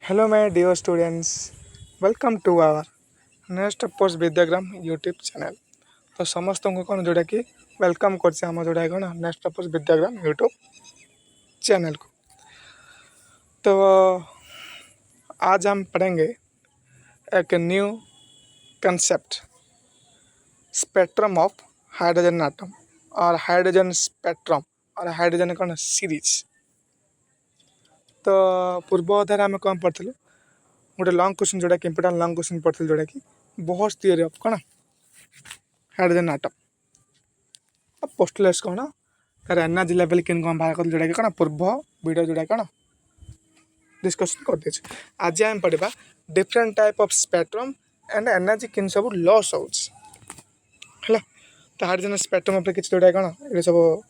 Hello, my dear students. Welcome to our next post Vidyagram YouTube channel. तो समस्त को कौन जोड़ा कि वेलकम करছে आम जोड़ा कौन नेक्स्ट पोस्ट विद्याग्राम यूट्यूब चैनल को। तो आज हम पढ़ेंगे एक new concept spectrum of hydrogen atom और हाइड्रोजन स्पेक्ट्रम और हाइड्रोजन कौन सीरीज। तो पूर्व अध्याय आम कौन पढ़ी गोटे लंग क्वेश्चन जोटा कि इंपोर्टेंट लंग क्वेश्चन पढ़ी जोटा कि बोहर्स थियरी ऑफ कौन हाइड्रोजन एटम पोस्टुलेट्स कौन तार एनर्जी लेवल किन कौन बाहर कर जोटा कि कौन पूर्व वीडियो जोटा कौन डिस्कशन कर दे। आज आम पढ़ा different type of spectrum and energy किन सब लॉस हो तो हाइड्रोजन स्पेक्ट्रम उपर किसी जोटा कौन ये सब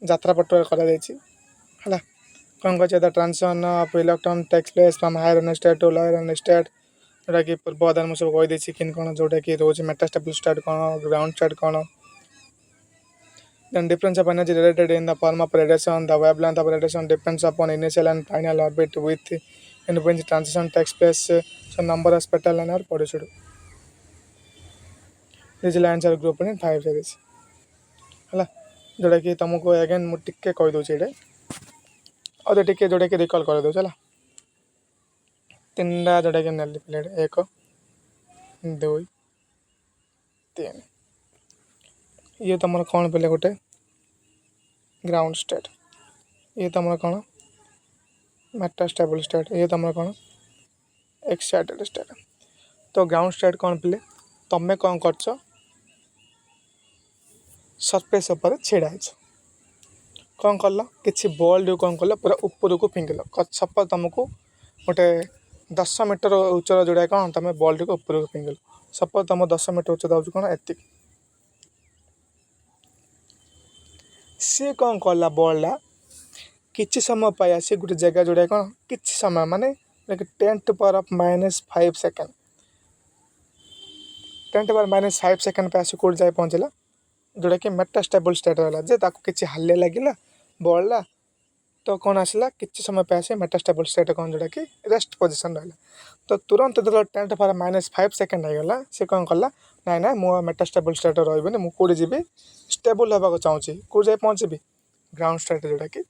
यात्रा पट कर कौन कहे the transition of electron takes place from higher energy state to lower energy state जोटा कि पूर्व अध्याय मुझे सब कहीदे किन कौन जोटा कि रोज मेटास्टेबल स्टेट कौन ग्राउंड स्टेट कौन then difference of energy related in the form of radiation the wavelength of radiation depends upon initial and final orbit with in which transition takes place so number of spectral line are produced these lines are grouped in 5 series है जोटा कि तुमको again मुझे टिके कहीदे ये और टिके जोटा कि रिकॉल कर दो चला तीन जोटा कि नेली प्लेट 1 2 3 ये तुम कौन पे गोटे ग्राउंड स्टेट ये तुम कौन मेटास्टेबल स्टेट ये तुम कौन एक्साइटेड स्टेट। तो ग्राउंड स्टेट कौन पे तुम्हें कौन कर सरफेस उपर छिड़ा कौन कल कि बॉल जो कौन कल पूरा ऊपर को फिंगिल सपोज तुमको गोटे 10 मीटर उच्चर जोड़ा कौन तुम बॉल टी ऊपर को फिंगिल सपोज तुम 10 मीटर उच्चता हो कौन एति सी कौन कला बॉलटा किसी समय पाई आसी गोटे जगह जोड़ा कौन किसी समय माने 10⁻⁻5 सेकेंड 10⁻⁻5 सेकेंड पे आसी कौट जाए पहुँचला जोटा कि मेटास्टेबल स्टेट रहा जे किसी हालिया लगे बॉलटा तो कौन आसला किसी समय पे आसे मेटास्टेबल स्टेट कौन जोटा कि रेस्ट पोजिशन रहा तो तुरंत जो 10⁻⁻5 सेकेंड होगा सी कौन कला ना ना मु मेटास्टेबल स्टेट रही मुझे जी स्टेबल होगा चाहूँगी कौट जाए पहुँची ग्राउंड स्टेट जोटा कि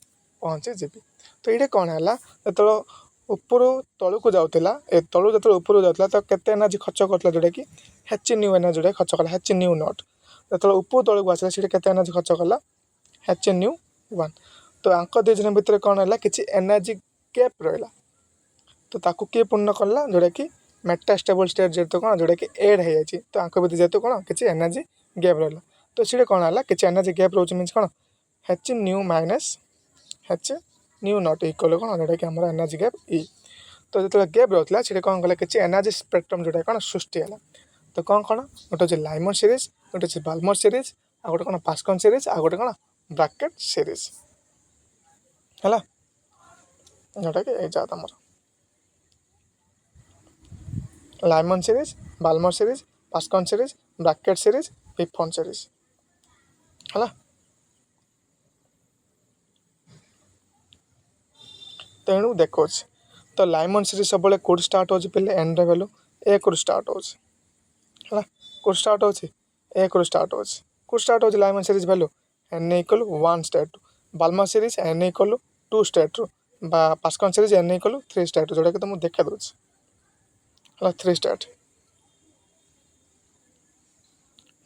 पहुँची जी तो ये कौन है जो ऊपर तलू को जाऊला तलू जो ऊपर जाऊला तो केते एनर्जी खर्च करता जोटा कि न्यू एनर्जी जोटा खर्च कला न्यू नट जो ऊपर तलू को आसला सीटे केते एनर्जी खर्च कला न्यू 1 तो आंक दुई जन भितर कौन है कि एनर्जी गैप रहा तो ताकू किए पूर्ण कला जोटा कि मेटास्टेबल स्टेट जेहतु कौन जोटा कि एड हो जाए तो आंक भितर जेहतु कौन किसी एनर्जी गैप रहा तो सीटे कौन है कि एनर्जी गैप रोच मीन कौन न्यू माइनस न्यू नट इक्वल कौन जोटा कि हमारा एनर्जी गैप ई तो जो गैप रोला सीटे कौन कला कि एनर्जी स्पेक्ट्रम जोटा कौन सृष्टि है तो कौन गोटे हूँ लाइमर सीरीज गोटे हूँ बाल्मर सीरीज आ गोटे कौन पास्कन सीरीज आ गोटे कौन ब्रैकेट सीरीज है जोटा कि यही तुम Lyman series Balmer series Paschen series Brackett series Pfund series है तेणु देखो तो लाइमन सीरीज सब कौट स्टार्ट हो एंड वैल्यू 1 रु स्टार्ट हो कौट स्टार्ट हो 1 रु स्टार्ट हो कौट स्टार्ट हो Lyman series value n equal 1 state Balmer series n equal 2 state Paschen series n equal 3 state जोटा कि तुमको देखा दूसरा 3 state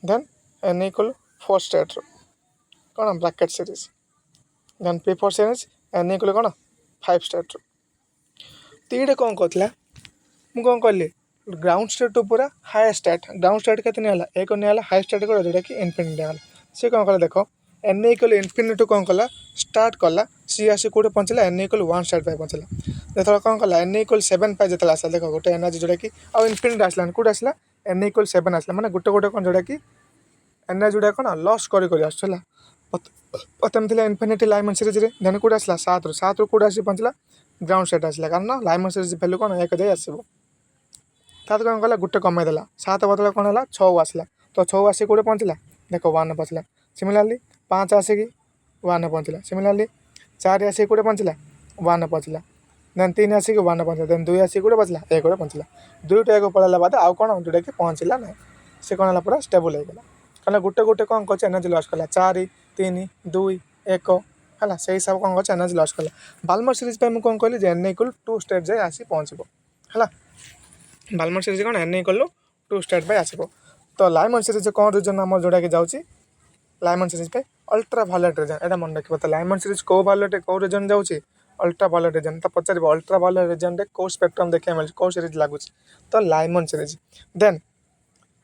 then n equal 4 state कौन bracket series then P4 series n equal कौन 5 स्टेट तो ये कौन कहला मुझे कौन कली ग्राउंड स्टेट पूरा हाई स्टेट ग्राउंड स्टेट के एक निला हाई स्टेट को जोटा कि इनफिनिटी है सी कौन कला देख एन इक्वल इनफिनिटी कौन कला स्टार्ट कला सी आसी कौटे पहुँचला एन इक्वल 1 स्टेट पे पहुँचला जो कौन कला एन इक्वल 7 पे जो आसा देख गोटे एनर्जी जोटा कि आउ इनफिनिटी आसला कौट आसला एन इक्वल 7 आसला मैंने गोटे गोटे कौन जोटा कि एनर्जी जोटा कौन लॉस कर आसला प्रथम थी infinity Lyman series then Kaut आसला 7 रु कौट आसी पहुँचला ग्राउंड स्टेट आसला कारण लाइमन सीरीज वैल्यू कौन 1 जाए आसो तार कौन कला गोटे कमेदेला 7 बदल कौन है 6 आसला तो 6 आसिक कौटे पहुँचला देख 1 पहुँचला सिमिलारली 5 आसिक 1 पहुँचला सिमिलारली 4 आसिक कौटे पहुँचला 1 पहुँचला देन 3 आसिक 1 पहुँचला देन 2 आसिक गोटे बचला 1 गोटे पहुँचला 2 टा 1 पड़ाला बाद आउ कौन जोटा कि पहुँचला ना से कौन है पूरा स्टेबल होगा कहना गोटे गोटे कौन कर एनर्जी लॉस कला 4 3 2 1 है से हिसाब कौन कर एनर्जी लॉस कला बाल्मर सीरीज पे कौन कहली एन इक्वल 2 स्टेट जाए आसी पहुँचब है बाल्मर सीरीज कौन एन इक्वल 2 स्टेट पे आसब तो लाइमन सीरीज कौन रिजन आम जोटा कि जाऊँगी लाइमन सीरीज पे अल्ट्रा भायोलेट रिजन एटा मन रखिए तो लाइमन सीरीज कौ भायोलेट कौ रिजन जाऊँगी अल्ट्रा भायोलेट रिजन तो पचार अल्ट्रा भायोलेट रिजन रे कौ स्पेक्ट्रम देखा मिले कौ सीरीज लगुच तो Lyman series then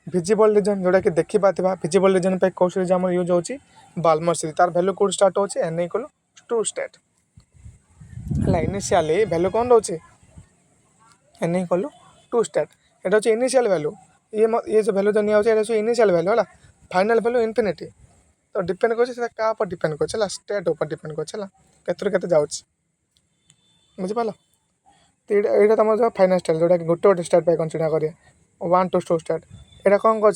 visible region जोटा कि देखी पाता विजिबल रिजन पे कौ सीरीज आम यूज होची बाल्मर सीरीज तार वैल्यू कौन स्टार्ट होची एन इक्वल 2 स्टेट है इनिशियली वैल्यू कौन रोचे एन इक्वल 2 स्टेट एटा होची इनिशियल वैल्यू ये जो वैल्यू जो निया होची एटा इनिशियल वैल्यू है फाइनल वैल्यू इनफिनिटी तो डिपेंड कर पर डिपेंड कर स्टेट ऊपर डिपेंड कर जाऊँगी बुझिपाल तो यहाँ तुम जो फाइनाल स्टेट जोटा कि गोटे गोटे स्टेट पे कनसीडर करिए 1 to 2 स्टेट यहाँ कौन कर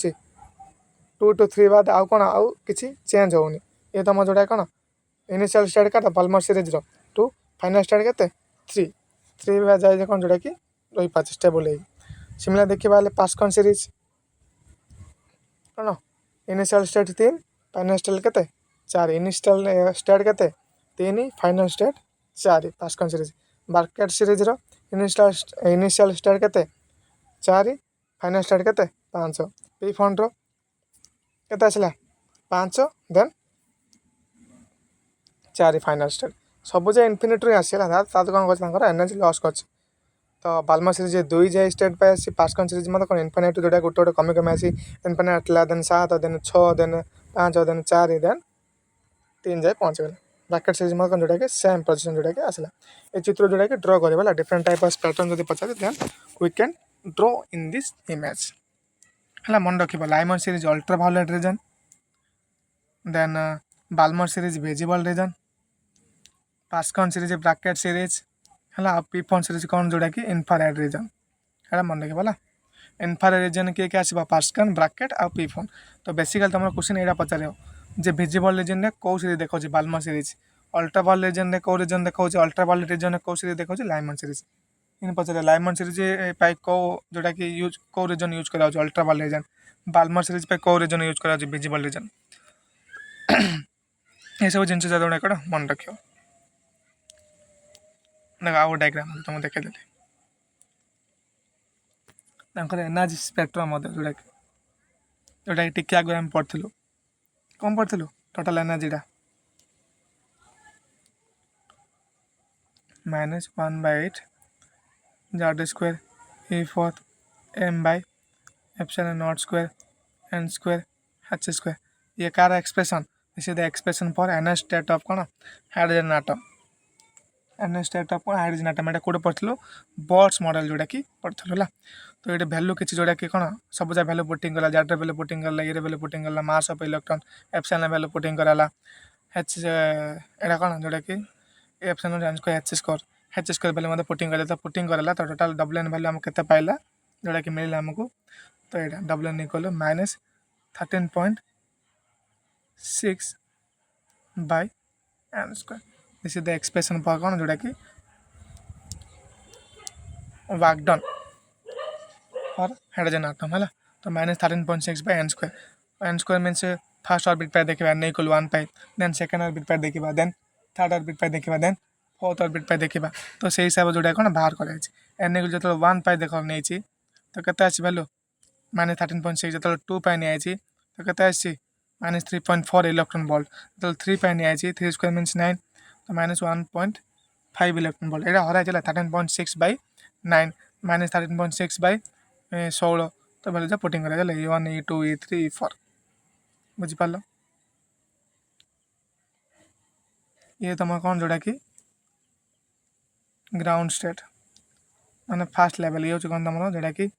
2 to 3 बाद आउ कौन आउ किसी चेंज होनी ये तुम जोटा कौन इनिशियल स्टेट का Balmer series to final state के 3 बाद जाए कौन जोटा कि रही पाँच स्टेबल सिमिलर देखा पास्कन सीरीज कौन इनिशियल स्टेट 3 फाइनाल स्टेट के 4 इनिशियल स्टेट के 3 final state 4 Paschen series Brackett series initial state के 4 फाइनाल स्टेट के 5 पी फंड के आसला 5 देन 4 फाइनाल स्टेट सब जाए इनफिनिटी आसला कौन कर एनर्जी लॉस कर तो बाल्मर सीरीज 2 जाए स्टेट पे आसी पास्कन सीरीज मतलब कौन इनफिनिटी जोटा गोटे गोटे कमी कमी आसी इनफिनिटी आटला then 7 then 6 then 5 then 4 then 3 जाए पहुँच गला ब्रैकेट सीरीज मतलब कौन जोटा कि सेम पोजीशन जोटा कि आसला ये चित्र जोटा कि ड्रॉ करेगा डिफरेंट टाइप ऑफ पैटर्न जब पचारे then we can draw in this image है मन रख Lyman series ultraviolet region then Balmer series visible region Paschen series Brackett series है पीफोन सीरीज कौन जोटा कि इनफ्रारेड रिजन है मन रखा इनफ्रारेड रिजन किए क्या आसो पास्कन ब्रैकेट आ पीफोन तो बेसिकली तुम क्वेश्चन यहाँ पचार जे विजिबल रिजन में कौ सीरीज देखा Balmer series ultraviolet region में कौ रिजन देखा अल्ट्रा भायोलेट रिजन में कौ सीरीज देखा लाइमन सीरीज इन पचारे लाइमन सीरीज कौ जोटा कि यूज कौ रिजन यूज करा ultraviolet region Balmer series पे कौ रिजन यूज करा विजिबल रिजन ये सब जिन ज्यादा कौन मन रख आउ डायग्राम तुम देखेदेली एनर्जी स्पेक्ट्रम जोटा कि टिके आगे आम पढ़लु कौन पढ़लु टोटाल एनर्जीटा -1/8 z square e fourth m by epsilon naught square n square h square ये कार expression this is the expression for energy state of कौन hydrogen atom energy state of कौन हाइड्रोजन एटम एटा कोड पढ़लु बोर्ड्स मॉडल जोटा कि पढ़लु है तो ये वैल्यू किसी जोटा कि कौन सब जा वैल्यू पुटिंग कला जेड वैल्यू पुटिंग कला ये वैल्यू पुटिंग कला mass of electron epsilon value putting कराला एच एटा कौन जोटा कि epsilon n square h square value मतलब पुटिंग कला तो पुटिंग कराला तो टोटल डब्ल्यू वैल्यू हम केते पाइला जोटा कि मिलला हमको तो ये W equal -13.6 by n square this is the expression for कौन जोटा कि work done for hydrogen atom है तो -13.6 by n square means first orbit पे देखा n इक्वल 1 पाई देन सेकेंड ऑर्बिट पे देखा देन थर्ड ऑर्बिट पे देखा देन फोर्थ ऑर्बिट पे देखा तो से हिसाब जोटा कौन बाहर कर n इक्वल जो 1 पाई देख नहीं तो केते आसी वैल्यू -13.6 जो 2 पाई नहीं तो केते आसी -3.4 इलेक्ट्रॉन वोल्ट जो 3 पाई नहीं 3 स्क्वायर मीन्स 9 तो -1.5 इलेक्ट्रॉन वोल्ट यहाँ हर 13.6 by 9 -13.6 by 16 तो वैल्यू पुटिंग करा E1 E2 E3 E4 बुझिपाल ये तुम कौन जोटा कि ग्राउंड स्टेट माने फास्ट लेवल ये कौन तुम जोटा कि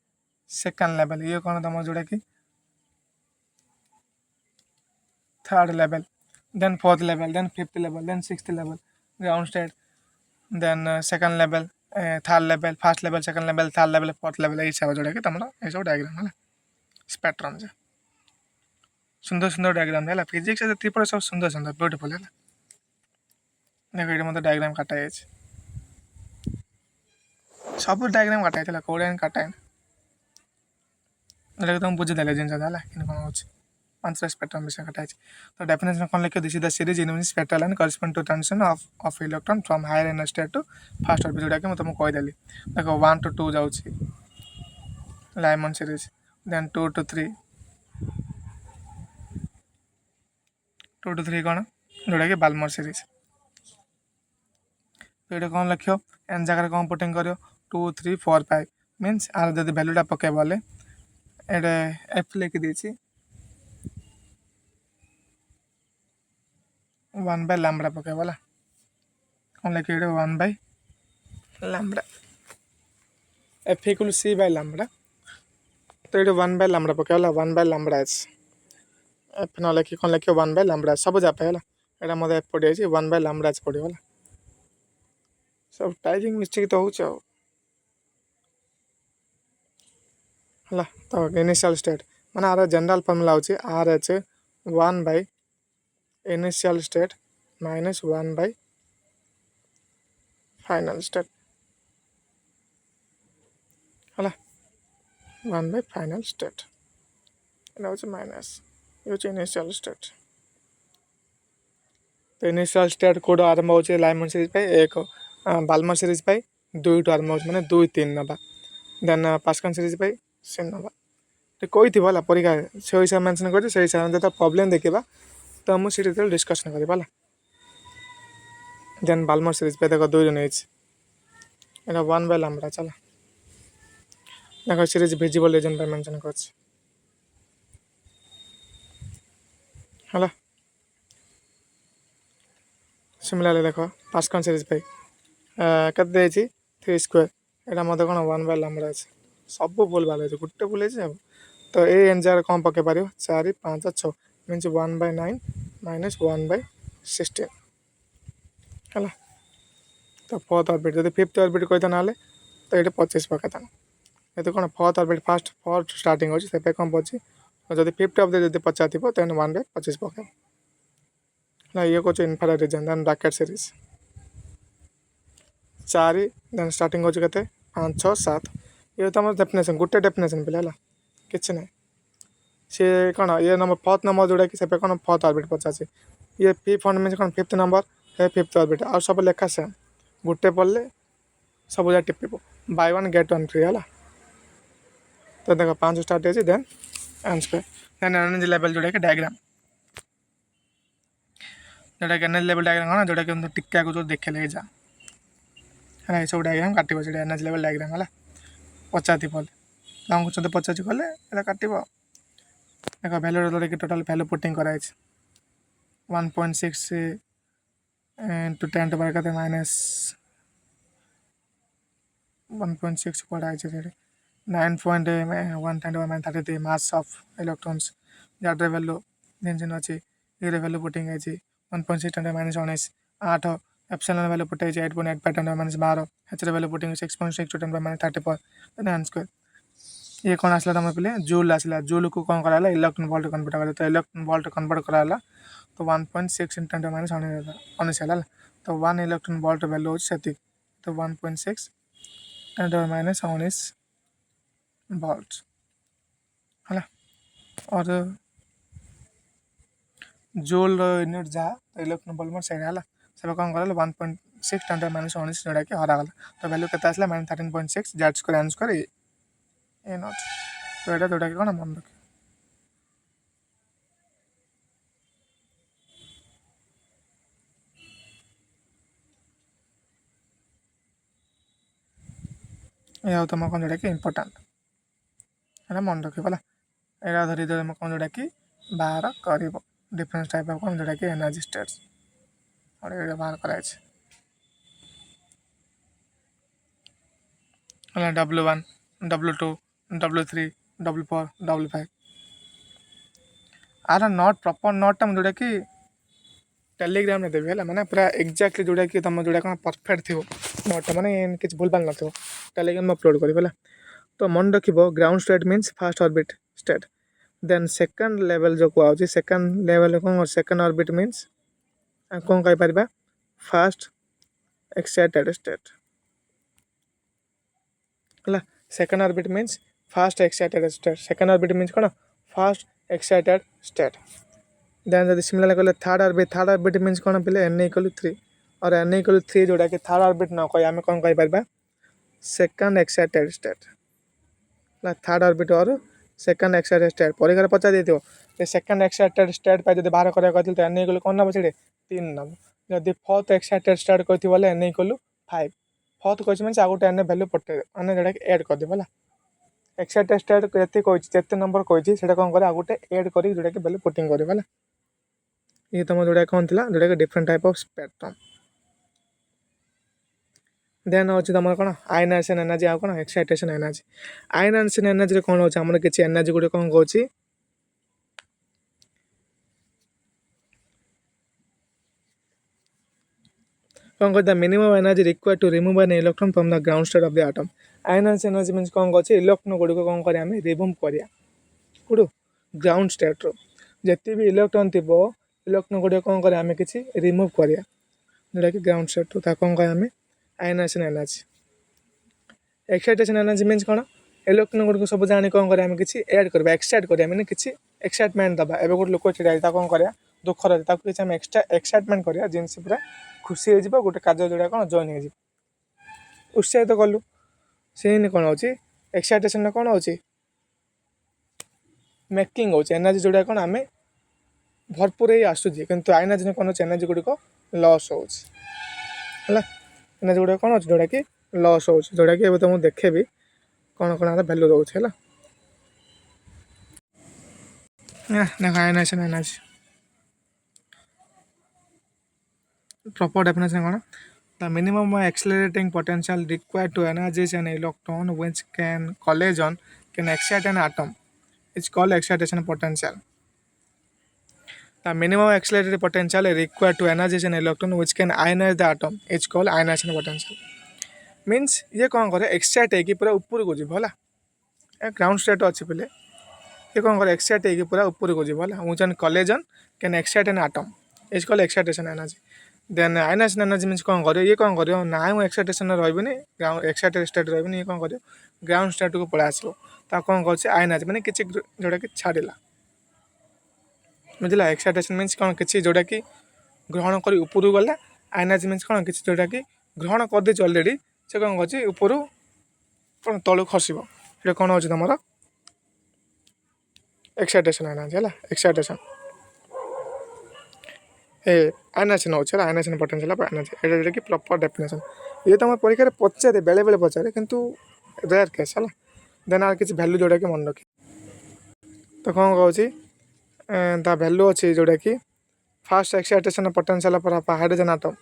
सेकेंड लेवल ये कौन तुम जोटा कि third level then fourth level then fifth level then sixth level ground state then second level third level first level second level third level fourth level ये सब जोटा कि तुम ये सब डायग्राम है स्पेक्ट्रम जे सुंदर सुंदर डायग्राम है फिजिक्स त्रिपुरा सब सुंदर सुंदर ब्यूटीफुल है देखो ये मतलब डायग्राम काटा है सब डायग्राम काटा है कोड काटा है जोटा तुम बुझीदेले जिन कि कौन हो 5 स्पेक्ट्रम विषय कटा है तो डेफिनेशन कौन लिखे this is the series in spectral line correspond to transition of electron from higher energy state to first orbit जोटा कि मैं तुमको कहीदेली देखो 1 to 2 जाऊँगी Lyman series then 2 to 3 2 to 3 कौन जोटा कि बाल्मर सीरीज तो ये कौन लिख एन जगह कौन पुटिंग कर 2 3 4 5 मीन्स आर जब भैल्यूटा पके बोले ये एफ लिखी देती 1 by लैम्बडा पके बोला कौन लिखे 1 by lambda F equal C by lambda तो ये 1 by लैम्बडा पके बोला 1 by लैम्बडा एच एफ न लिखी कौन लिखे 1 by लैम्बडा सब जापे है यहाँ मतलब एफ पड़ी 1 by लैम्बडा एच पड़ी सब टाइपिंग मिस्टेक तो हो है तो इनिशियल स्टेट माने आर जनरल फॉर्मूला होची R H 1 by initial state minus 1 by final state है 1 by फाइनल स्टेट एटा होची माइनस ये होची इनिशियल स्टेट तो इनिशियल स्टेट कोड आरंभ होची लाइमन सीरीज पे एक बाल्मर सीरीज पे 2 टू आरंभ होची माने 2 3 नबा देन पास्कल सीरीज पे से नबा तो कोई थी वाला परीक्षा से हिसाब मेंशन कर से हिसाब जो प्रॉब्लम देखा तो मुझे डिस्कसन करी पाला देन बाल्मर सीरीज पे देखो 2 जन एटा 1 by लैम्बडा चला देखो सीरीज विजिबल रीजन पे मेंशन कर हला सिमिलरली देखो पास्कल सीरीज पे केते 3 स्क्वायर एटा मते कोन 1 by लैम्बडा सब भूल भाल गोटे भूल तो ए एन जगह कौन पके पार 4 5 6 मीन्स 1 by 9 माइनस 1 by 16 है तो फोर्थ ऑर्बिट जब फिफ्थ ऑर्बिट कहता ना तो ये 25 पकता ये तो कौन fourth orbit fast fourth starting होती कौन पची जब फिफ्थ ऑफ जब पचार थी तेन 1 by 25 पके ना ये कौन infinite region then bracket series 4 then starting हो 5 6 7 ये तो आम डेफिनेशन गोटे डेफिनेशन पे है किसी ना सी कौन ये नंबर फोर्थ नंबर जोड़ा कि कौन फोर्थ ऑर्बिट पचास ये फिफ्थ फंड मीन कौन फिफ्थ नंबर है फिफ्थ ऑर्बिट और सब लेखा सेम गोटे पढ़ले सब जगह टिप बाय 1 गेट 1 फ्री है तो देखो 5 स्टार्ट है then answer then energy level जोड़ा कि डायग्राम जोटा कि एनर्जी लेवल डायग्राम कौन जोटा कि टिक्का को जो देखे लगे जा है सब डायग्राम काट एनर्जी लेवल डायग्राम है पचार थी लॉन्ग चौदह 50 कले ये काट देख भैल्यू जोटा कि टोटाल भैल्यू पुटिंग कराई 1.6 into 10 to the power minus 1.6 पढ़ा 9.1 10 to the power 33 mass of electrons जार वैल्यू जेन अच्छी ये value putting 1.6 10 to the minus 19 8 epsilon value put 8.8 10 to the minus 12 H value putting 6.6 to 10 to the minus 34 then square ये कौन आसला तुम पे जूल आसला जूल को कौन करा इलेक्ट्रॉन वोल्ट कन्वर्ट करा तो इलेक्ट्रॉन वोल्ट कन्वर्ट करा तो 1.6 इंटू 10 to the माइनस 19 है तो 1 इलेक्ट्रॉन वोल्ट वैल्यू से तो 1.6 10 to the माइनस 19 वोल्ट है और जूल यूनिट जहाँ तो इलेक्ट्रॉन वोल्ट में सही है सब कौन करा 1.6 10 to the माइनस 19 जोड़ा कि हरागला तो वैल्यू के आसला minus 13.6 Z square n square A naught तो यहाँ जोटा कि कौन मन रख यह तुम कौन जोटा कि इम्पोर्टाट है मन रख पाला यहाँ धरी तुम कौन जोटा कि बाहर कर डिफरेंस टाइप ऑफ कौन जोटा कि एनर्जी स्टेट्स और ये बाहर कराई W1 W2 W3 W4 W5 are not proper not हम जोटा कि टेलीग्राम में देवी है मैंने पूरा एक्जाक्टली जोटा कि तुम जोटा कौन परफेक्ट थी नोट मैंने किसी भूल भाल न टेलीग्राम में अपलोड करी तो मन रख ground state means first orbit state then second level जो कहुच्छी सेकंड लेवल कौन सेकंड ऑर्बिट मीन्स कौन कहीपर फास्ट एक्साइटेड स्टेट ହେଲା। Second orbit means first excited state. Second orbit means କ'ଣ ଫାଷ୍ଟ ଏକ୍ସାଇଟେଡ୍ ଷ୍ଟେଟ୍। ଦେନ୍ ଯଦି ସିମିଲାର କଲେ third orbit means କ'ଣ ପିଲେ n=3 और n=3 ଯେଉଁଟାକି ଥାର୍ଡ଼ ଅର୍ବିଟ ନ କହି ଆମେ କ'ଣ କହିପାରିବା ସେକେଣ୍ଡ ଏକ୍ସାଇଟେଡ୍ ଷ୍ଟେଟ୍ ହେଲା। ଥାର୍ଡ଼ ଅର୍ବିଟ ଅର୍ ସେକେଣ୍ଡ ଏକ୍ସାଇଟେଡ୍ ଷ୍ଟେଟ୍। ପରୀକ୍ଷାରେ ପଚାରି ଦେଇଥିବ ଯେ ସେକେଣ୍ଡ ଏକ୍ସାଇଟେଡ୍ ଷ୍ଟେଟ୍ ପାଇଁ ଯଦି ବାହାର କରିବାକୁ କହିଥିଲେ ତ n= କ'ଣ ନେବ ସେଠି 3 ନେବ। ଯଦି ଫୋର୍ଥ ଏକ୍ସାଇଟେଡ୍ ଷ୍ଟେଟ୍ କହିଥିବ ବୋଲେ n=5। ଫୋର୍ଥ କହିଛି ମାନେ ଆଉ ଗୋଟେ n ଭ୍ୟାଲୁ ପଠେଇଦେବ ମାନେ ଯେଉଁଟାକି ଏଡ଼୍ କରିଦେବ ହେଲା। ଏକ୍ସାଇଟେଡ୍ ଷ୍ଟେଟ୍ ଯେତେ କହିଛି ଯେତେ ନମ୍ବର କହିଛି ସେଇଟା କ'ଣ କରିବ ଆଉ ଗୋଟେ ଏଡ଼୍ କରିକି ଯେଉଁଟାକି ଭ୍ୟାଲୁ ପୁଟିଂ କରିବ ହେଲା। ଇଏ ତୁମ ଯେଉଁଟା କ'ଣ ଥିଲା ଯେଉଁଟାକି ଡିଫରେଣ୍ଟ ଟାଇପ୍ ଅଫ୍ ସ୍ପେକ୍ଟ୍ରମ୍। ଦେନ୍ ଅଛି ତୁମର କ'ଣ ଆୟନାଇଜେସନ୍ ଏନର୍ଜି ଆଉ କ'ଣ ଏକ୍ସାଇଟେସନ୍ ଏନର୍ଜି। ଆୟନାଇଜେସନ୍ ଏନର୍ଜିରେ କ'ଣ ହେଉଛି ଆମର କିଛି ଏନର୍ଜି ଗୁଡ଼ିକ କ'ଣ କହୁଛି କ'ଣ କହିବା minimum energy required to remove an electron from the ground state of the atom. Ionisation energy means କ'ଣ କହୁଛି ଇଲେକ୍ଟ୍ରନ୍ ଗୁଡ଼ିକ କ'ଣ କରିବା ଆମେ ରିମୁଭ୍ କରିବା କେଉଁଠୁ ଗ୍ରାଉଣ୍ଡ ଷ୍ଟେଟ୍ରୁ। ଯେତେ ବି ଇଲେକ୍ଟ୍ରନ୍ ଥିବ ଇଲେକ୍ଟ୍ରନ୍ ଗୁଡ଼ିକ କ'ଣ କରିବା ଆମେ କିଛି ରିମୁଭ୍ କରିବା ଯେଉଁଟାକି ଗ୍ରାଉଣ୍ଡ ଷ୍ଟେଟ୍ରୁ ତାକୁ କ'ଣ କହିବା ଆମେ ଆୟନାଇଜେସନ୍ ଏନର୍ଜି। ଏକ୍ସାଇଟେସନ୍ ଏନର୍ଜି ମିନ୍ସ କ'ଣ ଇଲେକ୍ଟ୍ରନ୍ ଗୁଡ଼ିକ ସବୁ ଜାଣି କ'ଣ କରିବା ଆମେ କିଛି ଏଡ଼୍ କରିବା ଏକ୍ସାଇଟ୍ କରିବା ମାନେ କିଛି ଏକ୍ସାଇଟମେଣ୍ଟ ଦେବା। ଏବେ ଗୋଟେ ଲୋକ ଛିଡ଼ା ହେଇଛି ତାକୁ କ'ଣ କରିବା ଦୁଃଖରେ ତାକୁ କିଛି ଆମେ ଏକ୍ସଟ୍ରା ଏକ୍ସାଇଟମେଣ୍ଟ କରିବା ଜିନିଷ ପୁରା ଖୁସି ହେଇଯିବ ଗୋଟେ କାର୍ଯ୍ୟ ଯୋଉଟା କ'ଣ ଜଏନ୍ ହେଇଯିବ ଉତ୍ସାହିତ କଲୁ। ସେମିତି କ'ଣ ହେଉଛି ଏକ୍ସାଇଟେସନ୍ରେ କ'ଣ ହେଉଛି ମେକିଂ ହେଉଛି ଏନର୍ଜି ଯୋଉଟା କ'ଣ ଆମେ ଭରପୁର ହେଇ ଆସୁଛି କିନ୍ତୁ ଆୟନାଇଜେସନ୍ କ'ଣ ହେଉଛି ଏନର୍ଜି ଗୁଡ଼ିକ ଲସ୍ ହେଉଛି ହେଲା। ଏନର୍ଜି ଗୁଡ଼ିକ କ'ଣ ଅଛି ଯେଉଁଟାକି ଲସ୍ ହେଉଛି ଯେଉଁଟାକି ଏବେ ତ ମୁଁ ଦେଖେବି କ'ଣ କ'ଣ ଭ୍ୟାଲୁ ରହୁଛି ହେଲା। ଦେଖ ଆୟନାଇଜେସନ୍ ଏନର୍ଜି proper definition କ'ଣ the minimum accelerating potential required to energize an electron which can collision can excite an atom is called excitation potential. The minimum accelerating potential required to energize an electron which can ionize the atom is called ionization potential. means ये କ'ଣ କରେ excite ହେଇକି ପୁରା ଉପରକୁ ଯିବ ହେଲା। Ground state ଅଛି ପିଲେ ये କ'ଣ କରେ ଏକ୍ସାଇଟ୍ ହେଇକି ପୁରା ଉପରକୁ ଯିବ ହେଲା। which can collision can excite an atom is called excitation energy. Then ionisation energy means କ'ଣ କରିବ ଇଏ କ'ଣ କରିବ ନାଇଁ ମୁଁ ଏକ୍ସାଇଟେସନ୍ରେ ରହିବିନି ଏକ୍ସାଇଟେଡ୍ ଷ୍ଟେଟ୍ ରହିବିନି ଇଏ କ'ଣ କରିବ ଗ୍ରାଉଣ୍ଡ ଷ୍ଟେଟ୍କୁ ପଳେଇ ଆସିବ। ତାକୁ କ'ଣ କହୁଛି ଆୟନାଇଜ ମାନେ କିଛି ଯେଉଁଟାକି ଛାଡ଼ିଲା ବୁଝିଲା। ଏକ୍ସାଇଟେସନ୍ ମିନ୍ସ କ'ଣ କିଛି ଯେଉଁଟାକି ଗ୍ରହଣ କରି ଉପରକୁ ଗଲା। ଆୟନାଇଜ ମିନ୍ସ କ'ଣ କିଛି ଯେଉଁଟାକି ଗ୍ରହଣ କରିଦେଇଛି ଅଲରେଡ଼ି ସେ କ'ଣ କରୁଛି ଉପରୁ କ'ଣ ତଳକୁ ଖସିବ ସେଇଟା କ'ଣ ହେଉଛି ତୁମର ଏକ୍ସାଇଟେସନ୍ ଏନର୍ଜି ହେଲା। ଏକ୍ସାଇଟେସନ୍ ଆୟନାଇଜେସନ୍ ହେଉଛି ହେଲା ଆୟନାଇଜେସନ୍ ପୋଟେନ୍ସିଆଲ୍ ଅଫ୍ ଏନର୍ଜି ଏଇଟା ଯେଉଁଟାକି ପ୍ରପର୍ ଡେଫିନେସନ୍। ଇଏ ତୁମ ପରୀକ୍ଷାରେ ପଚାରେ ବେଳେବେଳେ ପଚାରେ କିନ୍ତୁ ରେୟାର୍ କେସ୍ ହେଲା। ଦେନ୍ ଆଉ କିଛି ଭ୍ୟାଲୁ ଯେଉଁଟାକି ମନେ ରଖି ତ କ'ଣ କହୁଛି ତା ଭ୍ୟାଲୁ ଅଛି ଯେଉଁଟାକି first excitation potential of hydrogen atom.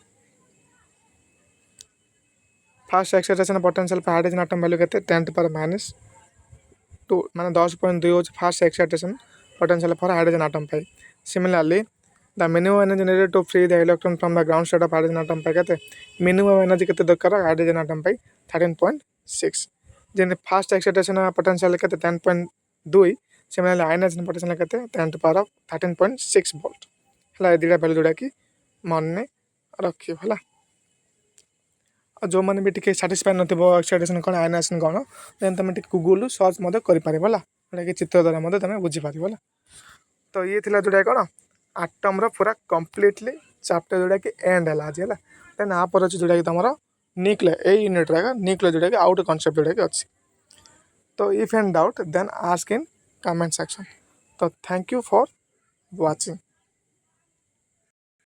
First excitation potential of hydrogen atom value କେତେ 10⁻², ମାନେ 10.2 ହେଉଛି first excitation potential for hydrogen atom ପାଇଁ। Similarly the minimum energy needed to free the electron from the ground state of hydrogen atom ପାଇଁ କେତେ minimum energy କେତେ ଦରକାର hydrogen atom ପାଇଁ 13.6। ଯେମିତି ଫାଷ୍ଟ ଏକ୍ସାଇଟେସନ୍ ପୋଟେନ୍ସିଆଲ୍ କେତେ 10.2 ସିମିଲାରଲି ଆୟନାଇଜେସନ୍ ପୋଟେନ୍ସିଆଲ୍ କେତେ 10⁻13.6 volt ହେଲା। ଏ ଦୁଇଟା ଭ୍ୟାଲୁ ଯେଉଁଟାକି ମନେ ରଖିବ ହେଲା। ଆଉ ଯେଉଁମାନେ ବି ଟିକେ ସାଟିସ୍ଫାଏ ନଥିବ ଏକ୍ସାଇଟେସନ୍ କ'ଣ ଆୟନାଇଜେସନ୍ କ'ଣ ଦେନ୍ ତୁମେ ଟିକେ ଗୁଗୁଲ୍ ସର୍ଚ୍ଚ ମଧ୍ୟ କରିପାରିବ ହେଲା। ଯେଉଁଟାକି ଚିତ୍ର ଦ୍ୱାରା ମଧ୍ୟ ତୁମେ ବୁଝିପାରିବ ହେଲା। ତ ଇଏ ଥିଲା ଯେଉଁଟା କ'ଣ ଆଟମ୍ର ପୁରା କମ୍ପ୍ଲିଟଲି ଚାପ୍ଟର ଯେଉଁଟାକି ଏଣ୍ଡ ହେଲା ଆଜି ହେଲା। ଦେନ୍ ଆପରେ ଅଛି ଯେଉଁଟାକି ତୁମର ନ୍ୟୁକ୍ଲିୟର୍ ଏଇ ୟୁନିଟ୍ର ନ୍ୟୁକ୍ଲିୟର୍ ଯେଉଁଟାକି ଆଉ ଗୋଟେ କନସେପ୍ଟ ଯେଉଁଟାକି ଅଛି। ତ if any doubt then ask in comment section. ତ ଥ୍ୟାଙ୍କ ୟୁ ଫର୍ ୱାଚିଂ।